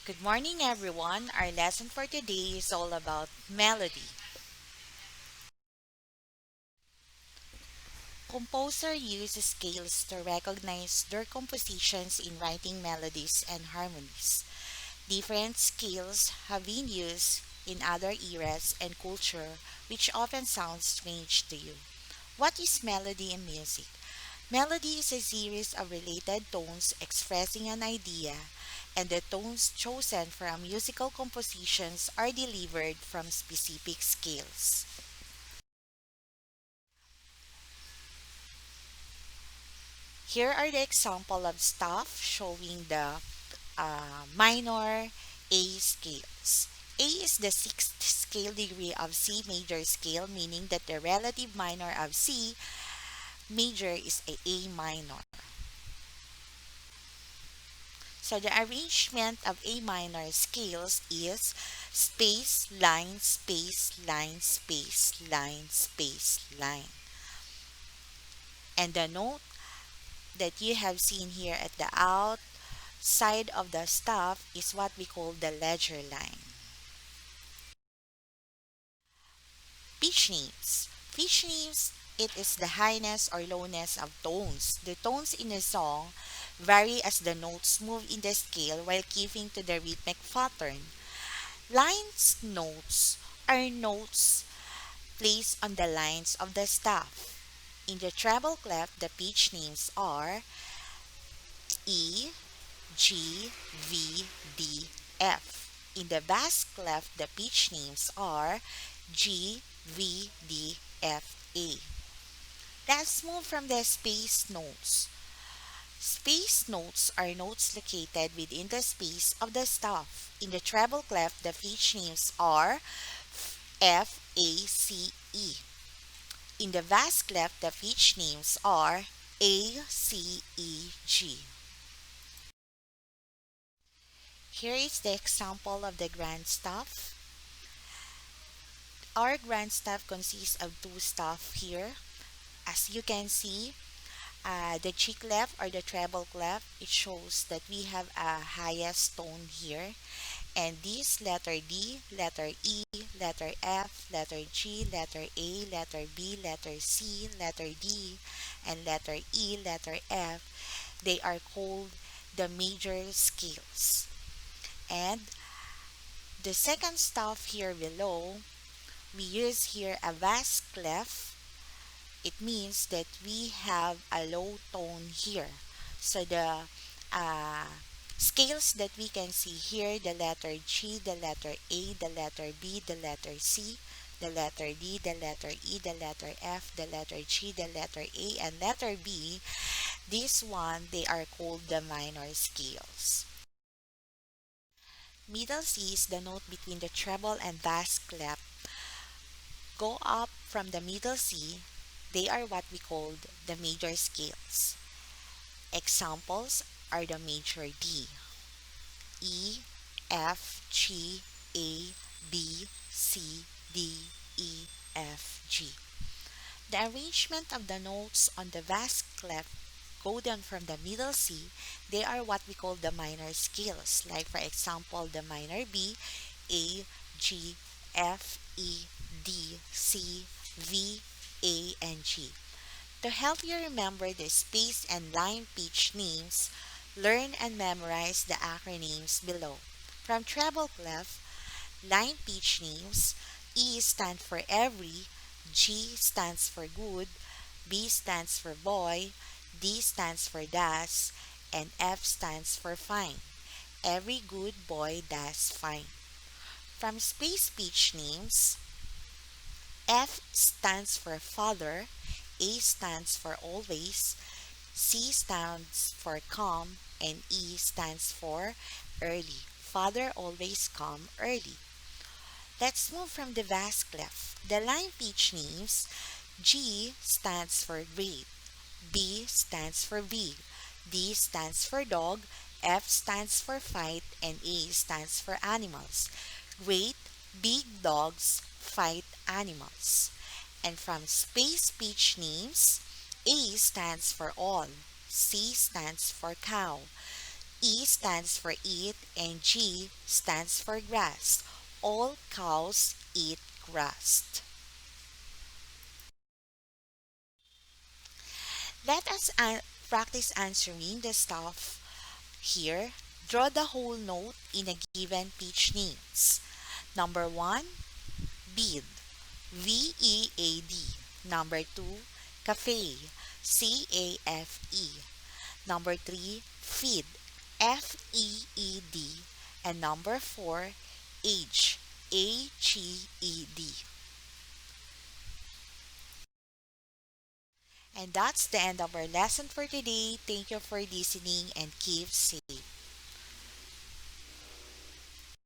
Good morning, everyone. Our lesson for today is all about melody. Composer use scales to recognize their compositions in writing melodies and harmonies. Different scales have been used in other eras and culture, which often sounds strange to you. What is melody in music? Melody is a series of related tones expressing an idea, and the tones chosen from musical compositions are delivered from specific scales. Here are the example of stuff showing the minor A scales. A is the sixth scale degree of C major scale, meaning that the relative minor of C major is A minor. So the arrangement of A minor scales is space, line, space, line, space, line, space, line. And the note that you have seen here at the outside of the staff is what we call the ledger line. Pitch names. Pitch names, it is the highness or lowness of tones. The tones in a song vary as the notes move in the scale while keeping to the rhythmic pattern. Lines notes are notes placed on the lines of the staff. In the treble clef, the pitch names are E, G, V, D, F. In the bass clef, the pitch names are G, V, D, F, A. Let's move from the space notes. Space notes are notes located within the space of the staff. In the treble clef, the pitch names are F, A, C, E. In the bass clef, the pitch names are A, C, E, G. Here is the example of the grand staff. Our grand staff consists of two staff here. As you can see, the G clef or the treble clef, it shows that we have a highest tone here. And this letter D, letter E, letter F, letter G, letter A, letter B, letter C, letter D, and letter E, letter F, they are called the major scales. And the second staff here below, we use here a bass clef. It means that we have a low tone here. So the uh, scales that we can see here, the letter G, the letter A, the letter B, the letter C, the letter D, the letter E, the letter F, the letter G, the letter A, and letter B, this one, they are called the minor scales. Middle C is the note between the treble and bass clef. Go up from the middle C, they are what we called the major scales. Examples are the major D, E, F, G, A, B, C, D, E, F, G. The arrangement of the notes on the bass clef go down from the middle C, they are what we call the minor scales. Like for example, the minor B, A, G, F, E, D, C, V, A, and G. To help you remember the space and line pitch names, learn and memorize the acronyms below. From treble clef, line pitch names, E stands for every, G stands for good, B stands for boy, D stands for does, and F stands for fine. Every good boy does fine. From space pitch names, F stands for father, A stands for always, C stands for come, and E stands for early. Father always come early. Let's move from the bass clef. The line pitch names, G stands for great, B stands for big, D stands for dog, F stands for fight, and A stands for animals. Great, big dogs fight animals. And from space pitch names, A stands for all, C stands for cow, E stands for eat and G stands for grass. All cows eat grass. Let us practice answering the stuff here. Draw the whole note in a given pitch names. Number 1, bead. VEAD. Number 2, cafe. CAFE. Number 3, feed. FEED. And number 4, age. AGED. And that's the end of our lesson for today. Thank you for listening and keep safe.